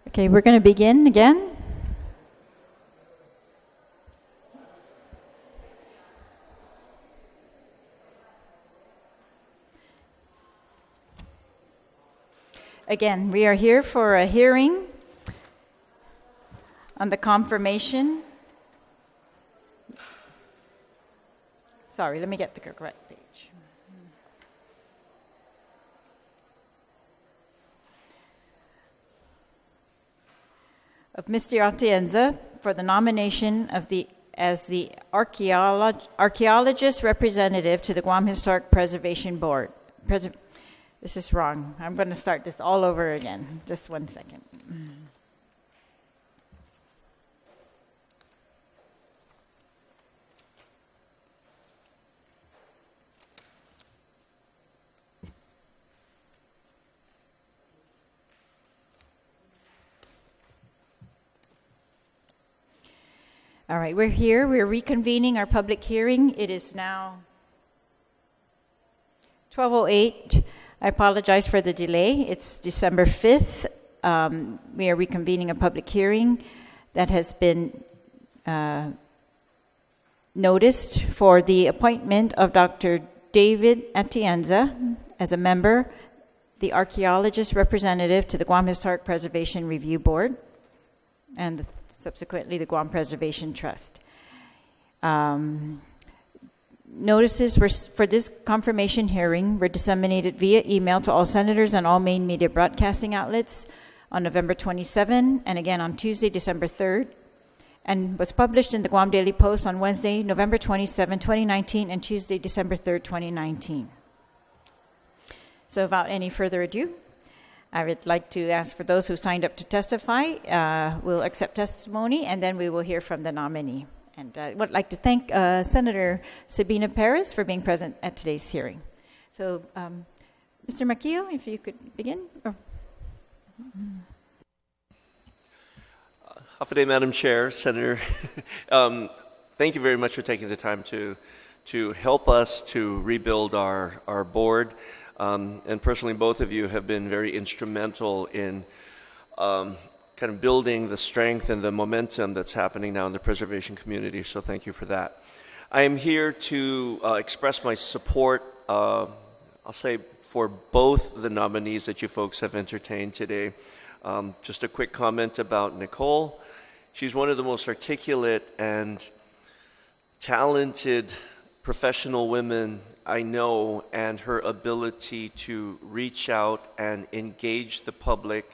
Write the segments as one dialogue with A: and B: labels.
A: Okay, we're going to begin again. Again, we are here for a hearing on the confirmation. Sorry, let me get the correct page. Of Mr. Atienza for the nomination of as the archaeologist representative to the Guam Historic Preservation Board. This is wrong. I'm going to start this all over again. Just 1 second. All right, we're here. We're reconvening our public hearing. It is now 12:08. I apologize for the delay. It's December 5th. We are reconvening a public hearing that has been noticed for the appointment of Dr. David Atienza as a member, the archaeologist representative to the Guam Historic Preservation Review Board, and subsequently the Guam Preservation Trust. Notices for this confirmation hearing were disseminated via email to all senators and all main media broadcasting outlets on November 27 and again on Tuesday, December 3rd, and was published in the Guam Daily Post on Wednesday, November 27, 2019, and Tuesday, December 3rd, 2019. So without any further ado, I would like to ask for those who signed up to testify, we'll accept testimony, and then we will hear from the nominee. And I would like to thank Senator Sabina Perez for being present at today's hearing. So, Mr. Maquillo, if you could begin.
B: Hafaday, Madam Chair, Senator. Thank you very much for taking the time to help us to rebuild our board. And personally, both of you have been very instrumental in kind of building the strength and the momentum that's happening now in the preservation community, so thank you for that. I am here to express my support, I'll say, for both the nominees that you folks have entertained today. Just a quick comment about Nicole. She's one of the most articulate and talented professional women I know, and her ability to reach out and engage the public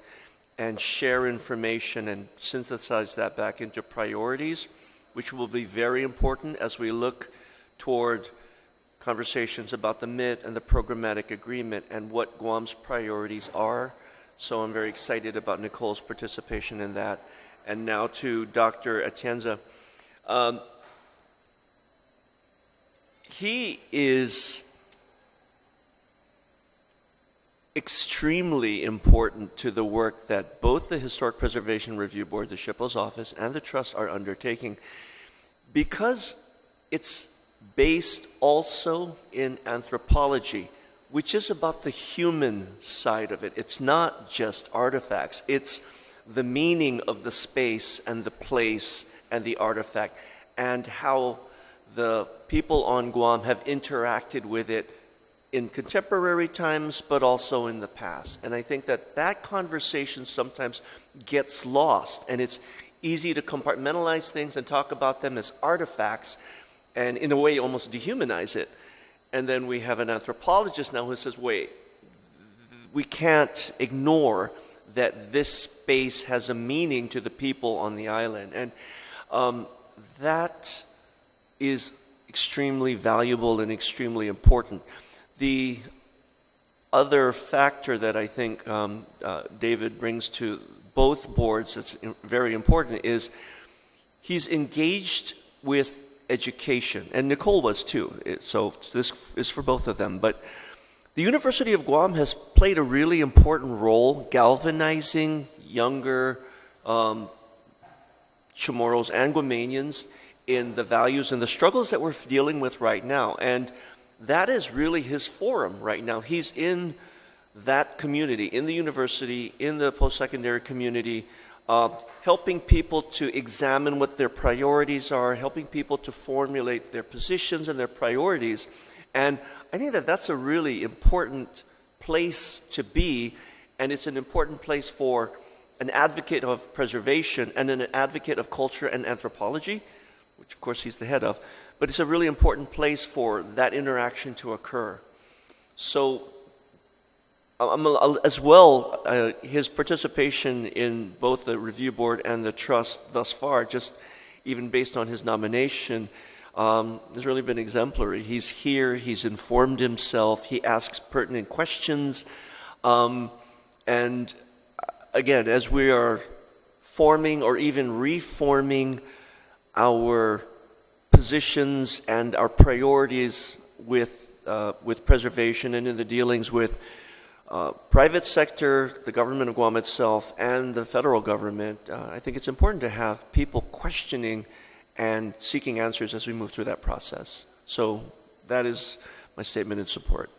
B: and share information and synthesize that back into priorities, which will be very important as we look toward conversations about the MIT and the programmatic agreement and what Guam's priorities are. So I'm very excited about Nicole's participation in that. And now to Dr. Atienza. He is extremely important to the work that both the Historic Preservation Review Board, the SHPO's office, and the Trust are undertaking, because it's based also in anthropology, which is about the human side of it. It's not just artifacts. It's the meaning of the space and the place and the artifact, and how the people on Guam have interacted with it in contemporary times, but also in the past. And I think that conversation sometimes gets lost, and it's easy to compartmentalize things and talk about them as artifacts, and in a way almost dehumanize it. And then we have an anthropologist now who says, wait, we can't ignore that this space has a meaning to the people on the island. And that is extremely valuable and extremely important. The other factor that I think David brings to both boards that's very important is he's engaged with education, and Nicole was too, so this is for both of them. But the University of Guam has played a really important role galvanizing younger Chamorros and Guamanians in the values and the struggles that we're dealing with right now. And that is really his forum right now. He's in that community, in the university, in the post-secondary community, helping people to examine what their priorities are, helping people to formulate their positions and their priorities. And I think that that's a really important place to be, and it's an important place for an advocate of preservation and an advocate of culture and anthropology, which of course he's the head of, but it's a really important place for that interaction to occur. So as well, his participation in both the review board and the trust thus far, just even based on his nomination, has really been exemplary. He's here, he's informed himself, he asks pertinent questions, and again, as we are forming or even reforming our positions and our priorities with preservation and in the dealings with private sector, the government of Guam itself, and the federal government, I think it's important to have people questioning and seeking answers as we move through that process. So that is my statement in support.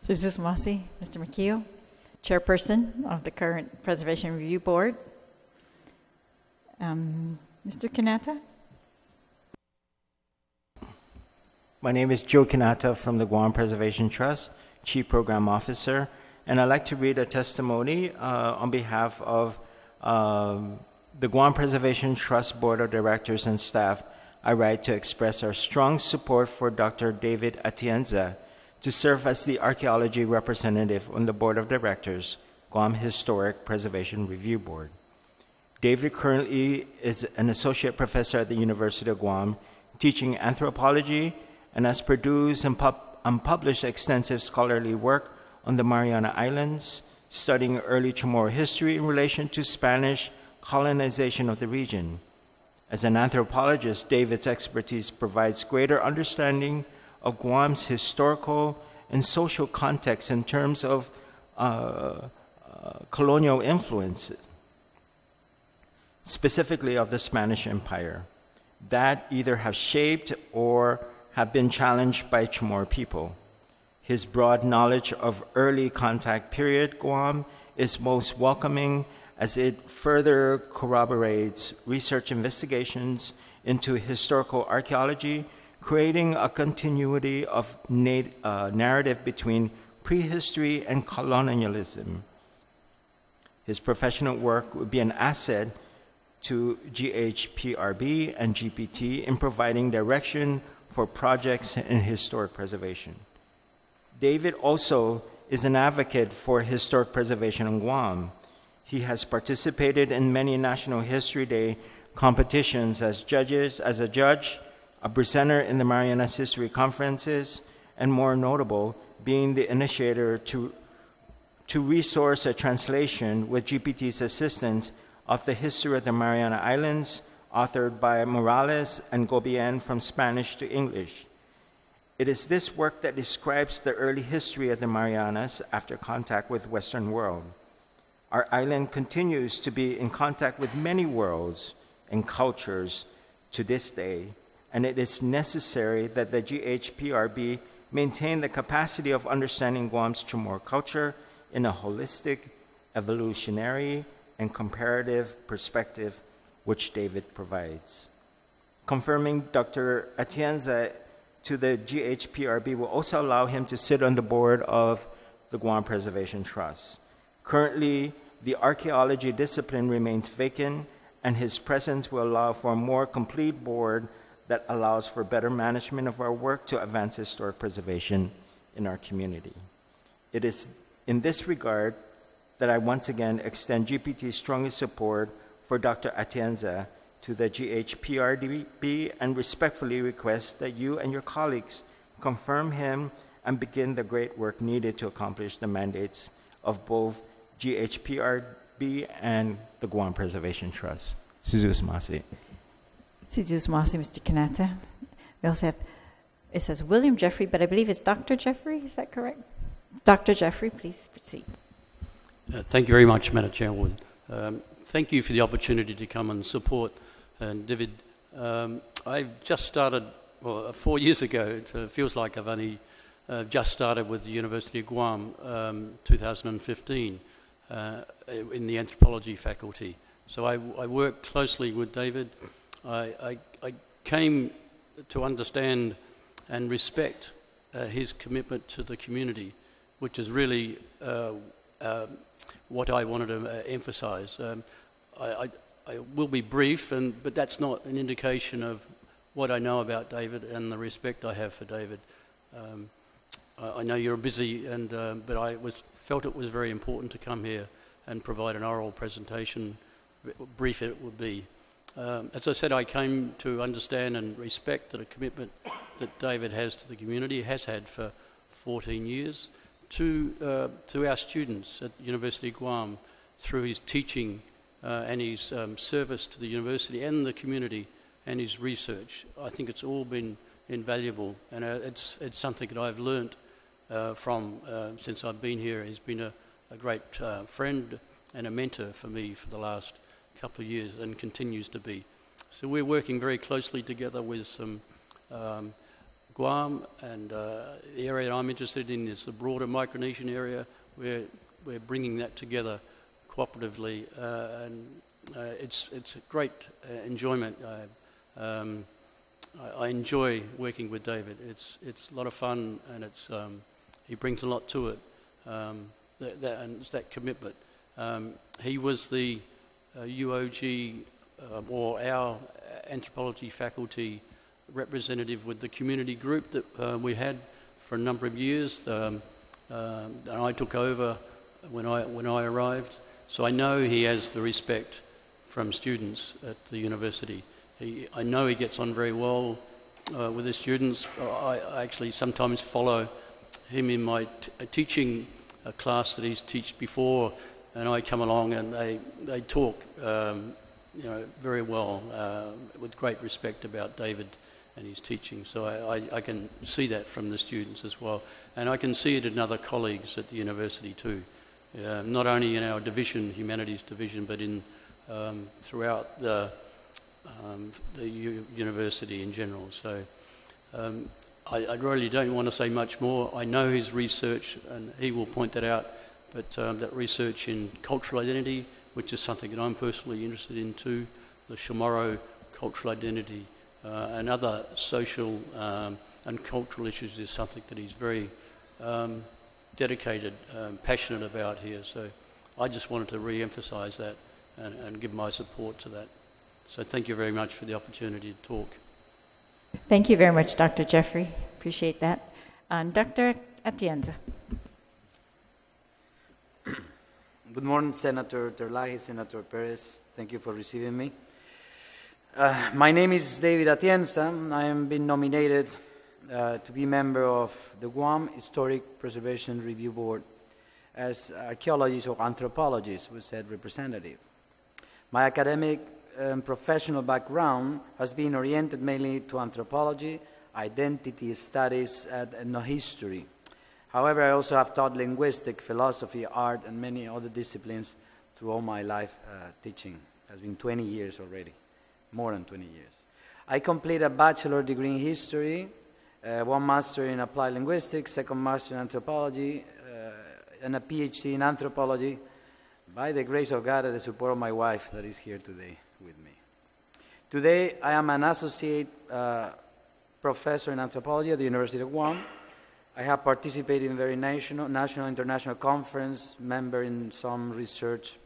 A: Jesus Masi, Mr. McKeel, Chairperson of the current Preservation Review Board. Mr. Kanata?
C: My name is Joe Kanata from the Guam Preservation Trust, Chief Program Officer, and I'd like to read a testimony on behalf of the Guam Preservation Trust Board of Directors and staff. I write to express our strong support for Dr. David Atienza to serve as the archaeology representative on the Board of Directors, Guam Historic Preservation Review Board. David currently is an associate professor at the University of Guam, teaching anthropology, and has produced and published extensive scholarly work on the Mariana Islands, studying early Chamorro history in relation to Spanish colonization of the region. As an anthropologist, David's expertise provides greater understanding of Guam's historical and social context in terms of colonial influence, specifically of the Spanish Empire, that either have shaped or have been challenged by Chamorro people. His broad knowledge of early contact period Guam is most welcoming, as it further corroborates research investigations into historical archaeology, creating a continuity of narrative between prehistory and colonialism. His professional work would be an asset to GHPRB and GPT in providing direction for projects in historic preservation. David also is an advocate for historic preservation in Guam. He has participated in many National History Day competitions as a judge, a presenter in the Marianas History Conferences, and more notable, being the initiator to resource a translation with GPT's assistance of the history of the Mariana Islands, authored by Morales and Gobien from Spanish to English. It is this work that describes the early history of the Marianas after contact with Western world. Our island continues to be in contact with many worlds and cultures to this day, and it is necessary that the GHPRB maintain the capacity of understanding Guam's Chamorro culture in a holistic, evolutionary, and comparative perspective, which David provides. Confirming Dr. Atienza to the GHPRB will also allow him to sit on the board of the Guam Preservation Trust. Currently, the archaeology discipline remains vacant, and his presence will allow for a more complete board that allows for better management of our work to advance historic preservation in our community. It is in this regard that I once again extend GPT's strongest support for Dr. Atienza to the GHPRB and respectfully request that you and your colleagues confirm him and begin the great work needed to accomplish the mandates of both GHPRB and the Guam Preservation Trust. Jesus Masi.
A: Jesus Masi, Mr. Kanata. We also have, it says William Jeffrey, but I believe it's Dr. Jeffrey, is that correct? Dr. Jeffrey, please proceed.
D: Thank you very much, Madam Chairwoman. Thank you for the opportunity to come and support David. I just started 4 years ago. It feels like I've only just started with the University of Guam 2015 in the anthropology faculty. So I work closely with David. I came to understand and respect his commitment to the community, which is really what I wanted to emphasize. I will be brief, but that's not an indication of what I know about David and the respect I have for David. I know you're busy, but I felt it was very important to come here and provide an oral presentation, brief it would be. As I said, I came to understand and respect the commitment that David has to the community, has had for 14 years, to our students at the University of Guam through his teaching and his service to the university and the community and his research. I think it's all been invaluable, and it's something that I've learnt from since I've been here. He's been a great friend and a mentor for me for the last couple of years and continues to be. So we're working very closely together with some Guam, and the area I'm interested in is the broader Micronesian area. We're bringing that together cooperatively, and it's a great enjoyment. I enjoy working with David. It's a lot of fun, and he brings a lot to it. And it's that commitment. He was the UOG or our anthropology faculty representative with the community group that we had for a number of years, and I took over when I arrived. So I know he has the respect from students at the university. I know he gets on very well with the students. I actually sometimes follow him in my teaching class that he's taught before, and I come along and they talk very well with great respect about David and his teaching. So I can see that from the students as well, and I can see it in other colleagues at the university too, not only in our division, humanities division, but in throughout the university in general. So I really don't want to say much more. I know his research, and he will point that out, but that research in cultural identity, which is something that I'm personally interested in too, the Chamorro cultural identity, and other social and cultural issues is something that he's very dedicated, passionate about here. So I just wanted to re-emphasize that and give my support to that. So thank you very much for the opportunity to talk.
A: Thank you very much, Dr. Jeffrey. Appreciate that. Dr. Atienza.
E: Good morning, Senator Terlaje, Senator Perez. Thank you for receiving me. My name is David Atienza. I am being nominated to be member of the Guam Historic Preservation Review Board as archaeologist or anthropologist, we said representative. My academic and professional background has been oriented mainly to anthropology, identity studies, and ethnohistory. However, I also have taught linguistics, philosophy, art, and many other disciplines through all my life teaching. It has been 20 years already, more than 20 years. I completed a bachelor degree in history, one master in applied linguistics, second master in anthropology, and a PhD in anthropology, by the grace of God and the support of my wife that is here today with me. Today, I am an associate professor in anthropology at the University of Guam. I have participated in very national, international conference, member in some research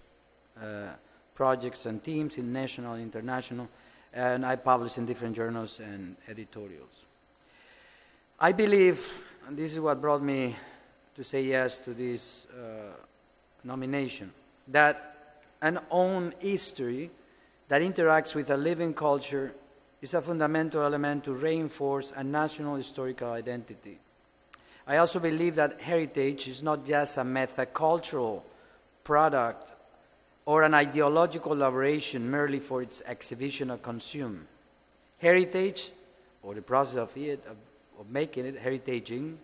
E: projects and teams in national and international, and I publish in different journals and editorials. I believe, and this is what brought me to say yes to this nomination, that an own history that interacts with a living culture is a fundamental element to reinforce a national historical identity. I also believe that heritage is not just a metacultural product or an ideological elaboration merely for its exhibition or consume. Heritage, or the process of making it, heritaging,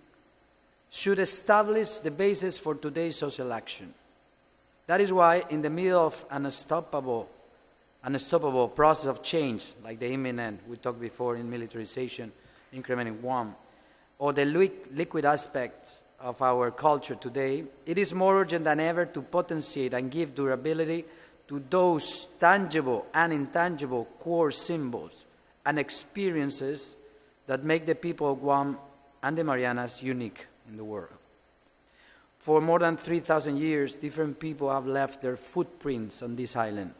E: should establish the basis for today's social action. That is why, in the middle of an unstoppable process of change, like the imminent, we talked before, in militarization, increment in Guam, or the liquid aspects of our culture today, it is more urgent than ever to potentiate and give durability to those tangible and intangible core symbols and experiences that make the people of Guam and the Marianas unique in the world. For more than 3,000 years, different people have left their footprints on this island.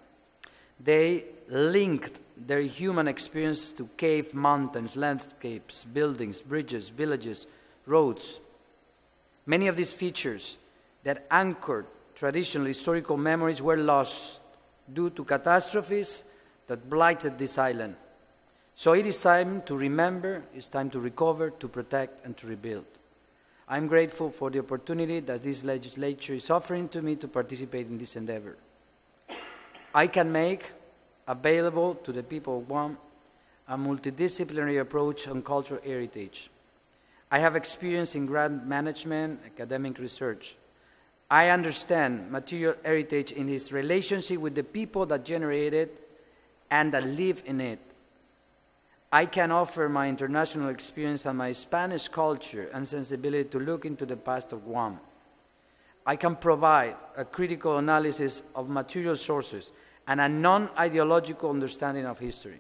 E: They linked their human experience to cave mountains, landscapes, buildings, bridges, villages, roads. Many of these features that anchored traditional historical memories were lost due to catastrophes that blighted this island. So it is time to remember, it's time to recover, to protect, and to rebuild. I'm grateful for the opportunity that this legislature is offering to me to participate in this endeavor. I can make available to the people of Guam a multidisciplinary approach on cultural heritage. I have experience in grant management, academic research. I understand material heritage in its relationship with the people that generate it and that live in it. I can offer my international experience and my Spanish culture and sensibility to look into the past of Guam. I can provide a critical analysis of material sources and a non-ideological understanding of history.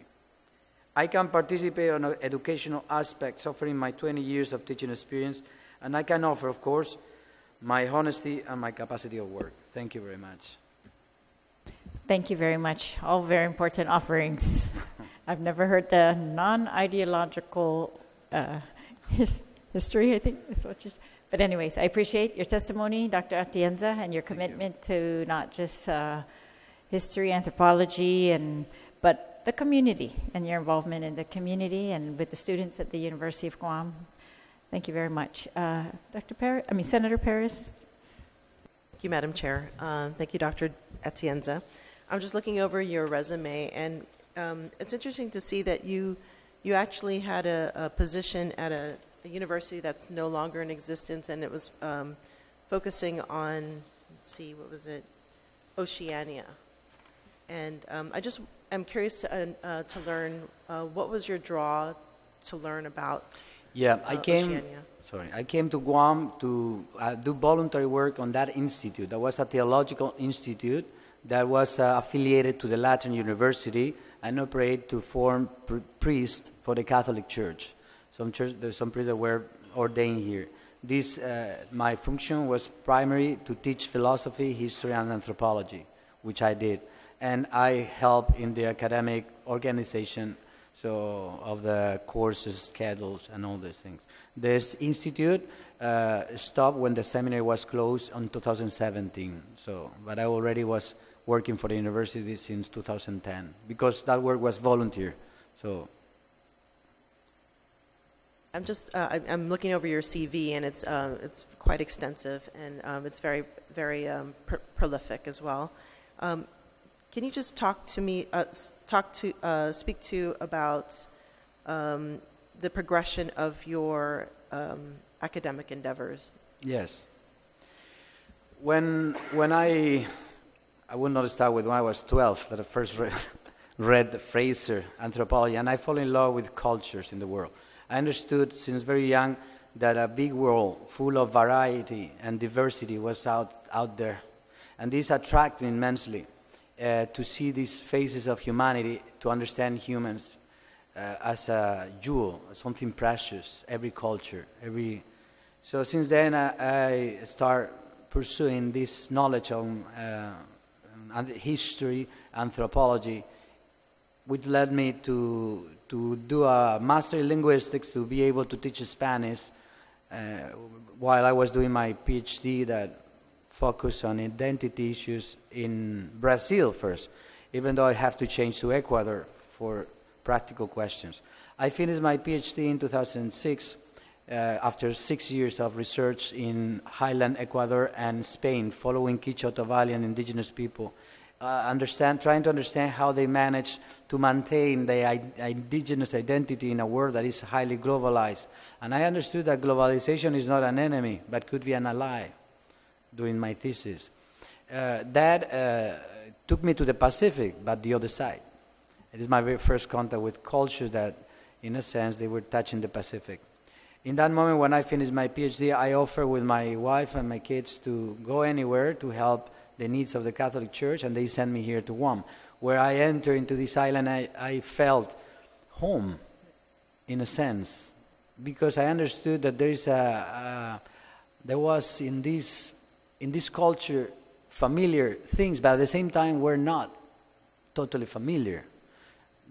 E: I can participate on educational aspects, offering my 20 years of teaching experience, and I can offer, of course, my honesty and my capacity of work. Thank you very much.
A: Thank you very much. All very important offerings. I've never heard the non-ideological history, I think is what you said. But anyways, I appreciate your testimony, Dr. Atienza, and your commitment to not just history, anthropology, but the community and your involvement in the community and with the students at the University of Guam. Thank you very much. Senator Perez.
F: Thank you, Madam Chair. Thank you, Dr. Atienza. I'm just looking over your resume, and it's interesting to see that you actually had a position at a university that's no longer in existence, and it was focusing on, what was it? Oceania. And I'm curious to learn what was your draw to learn about Oceania?
E: I came to Guam to do voluntary work on that institute. That was a theological institute that was affiliated to the Latin University and operated to form priests for the Catholic Church. There's some priests that were ordained here. My function was primary to teach philosophy, history, and anthropology, which I did. And I helped in the academic organization of the courses, schedules, and all these things. This institute stopped when the seminary was closed in 2017. But I already was working for the university since 2010 because that work was volunteer.
F: I'm looking over your CV, and it's quite extensive, and it's very, very prolific as well. Can you just speak to about the progression of your academic endeavors?
E: Yes. When I would not start with when I was 12 that I first read Fraser Anthropology, and I fell in love with cultures in the world. I understood since very young that a big world full of variety and diversity was out there, and this attracted me immensely. To see these faces of humanity, to understand humans as a jewel, something precious, every culture, So since then I start pursuing this knowledge on history, anthropology, which led me to do a master in linguistics to be able to teach Spanish while I was doing my PhD that focus on identity issues in Brazil first, even though I have to change to Ecuador for practical questions. I finished my PhD in 2006 after 6 years of research in highland Ecuador and Spain, following Quichota Valley and indigenous people, trying to understand how they manage to maintain their indigenous identity in a world that is highly globalized. And I understood that globalization is not an enemy, but could be an ally. During my thesis. That took me to the Pacific, but the other side. It is my very first contact with cultures that, in a sense, they were touching the Pacific. In that moment, when I finished my PhD, I offered with my wife and my kids to go anywhere to help the needs of the Catholic Church, and they sent me here to Guam. Where I entered into this island, I felt home, in a sense, because I understood that there was in this culture familiar things, but at the same time were not totally familiar.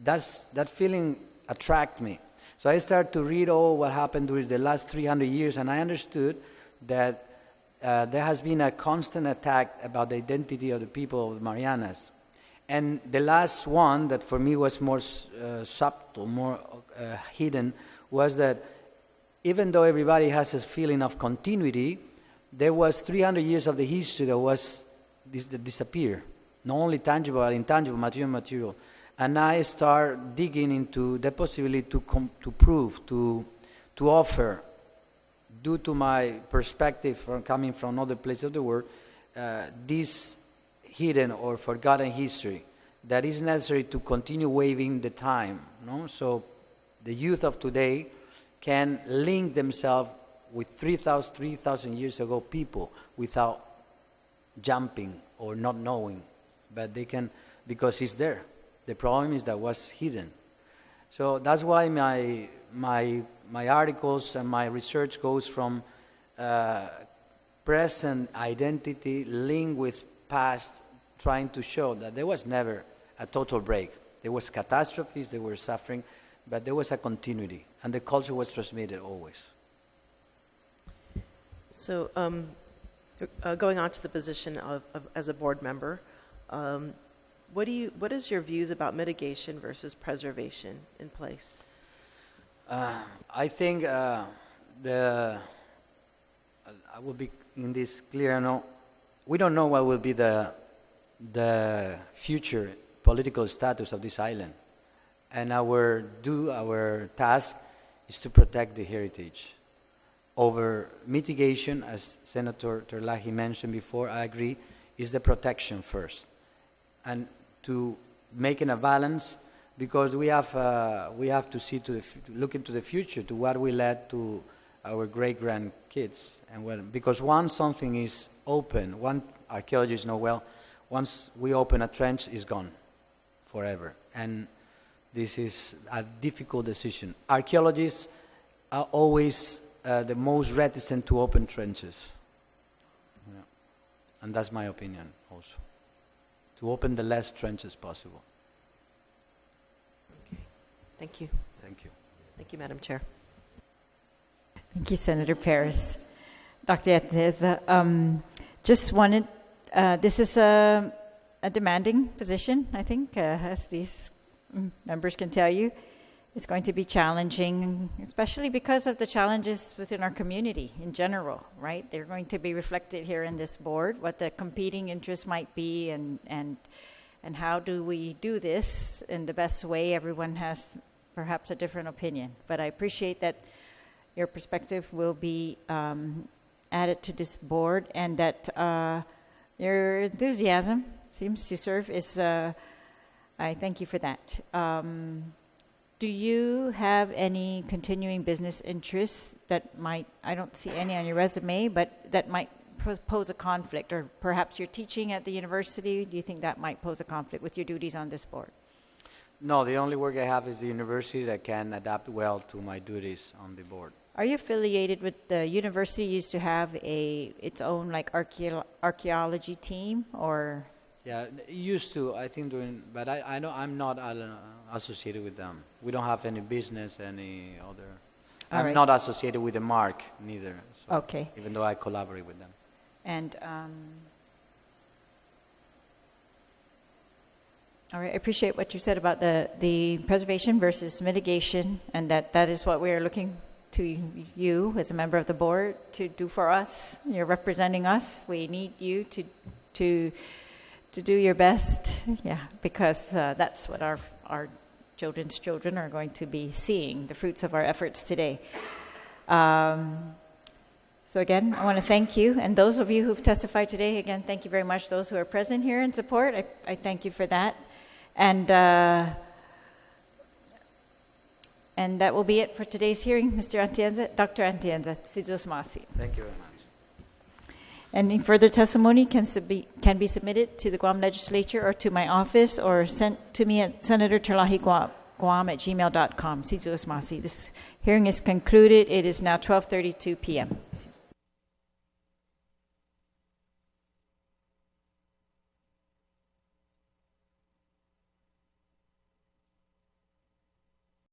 E: That feeling attracted me. So I started to read all what happened during the last 300 years, and I understood that there has been a constant attack about the identity of the people of Marianas. And the last one that for me was more subtle, more hidden, was that even though everybody has a feeling of continuity, there was 300 years of the history that disappeared. Not only tangible, but intangible, material. And I start digging into the possibility to prove, to offer, due to my perspective from coming from other places of the world, this hidden or forgotten history that is necessary to continue waving the time. No? So the youth of today can link themselves with 3,000 years ago people without jumping or not knowing, but they can, because it's there. The problem is that was hidden. So that's why my articles and my research goes from present identity linked with past, trying to show that there was never a total break. There was catastrophes, there were suffering, but there was a continuity, and the culture was transmitted always.
F: So, going on to the position of as a board member, what is your views about mitigation versus preservation in place?
E: I think I will be in this clear. No, we don't know what will be the future political status of this island, and our task is to protect the heritage. Over mitigation, as Senator Terlaje mentioned before, I agree, is the protection first, and to making a balance, because we have to see look into the future, to what we led to our great-grandkids. And because once something is open, one archaeologists know well, once we open a trench, it's gone forever. And this is a difficult decision. Archaeologists are always the most reticent to open trenches. Yeah. And that's my opinion also. To open the less trenches possible.
F: Okay. Thank you.
E: Thank you.
F: Thank you, Madam Chair.
A: Thank you, Senator Perez. Dr. Atienza, just wanted, this is a demanding position, I think, as these members can tell you. It's going to be challenging, especially because of the challenges within our community in general, right? They're going to be reflected here in this board, what the competing interests might be, and how do we do this in the best way. Everyone has perhaps a different opinion, but I appreciate that your perspective will be added to this board, and that your enthusiasm seems to serve is, I thank you for that. Do you have any continuing business interests that might, I don't see any on your resume, but that might pose a conflict? Or perhaps you're teaching at the university. Do you think that might pose a conflict with your duties on this board?
E: No, the only work I have is the university that can adapt well to my duties on the board.
A: Are you affiliated with the university? Used to have its own like archaeology team, or?
E: Yeah, it used to, I think, but I know I'm not associated with them. We don't have any business, any other. I'm not associated with the MARC neither. So
A: okay.
E: Even though I collaborate with them.
A: And all right, I appreciate what you said about the preservation versus mitigation, and that is what we are looking to you as a member of the board to do for us. You're representing us. We need you to do your best, yeah, because that's what our children's children are going to be seeing, the fruits of our efforts today. So again, I want to thank you, and those of you who've testified today, again, thank you very much. Those who are present here in support, I thank you for that. And And that will be it for today's hearing. Mr. Atienza, Dr. Atienza, Sidus Masi.
E: Thank you very much.
A: Any further testimony can be submitted to the Guam Legislature or to my office or sent to me at Senator Terlaje Guam@gmail.com. Sidus Masi. This hearing is concluded. It is now 12:32 p.m.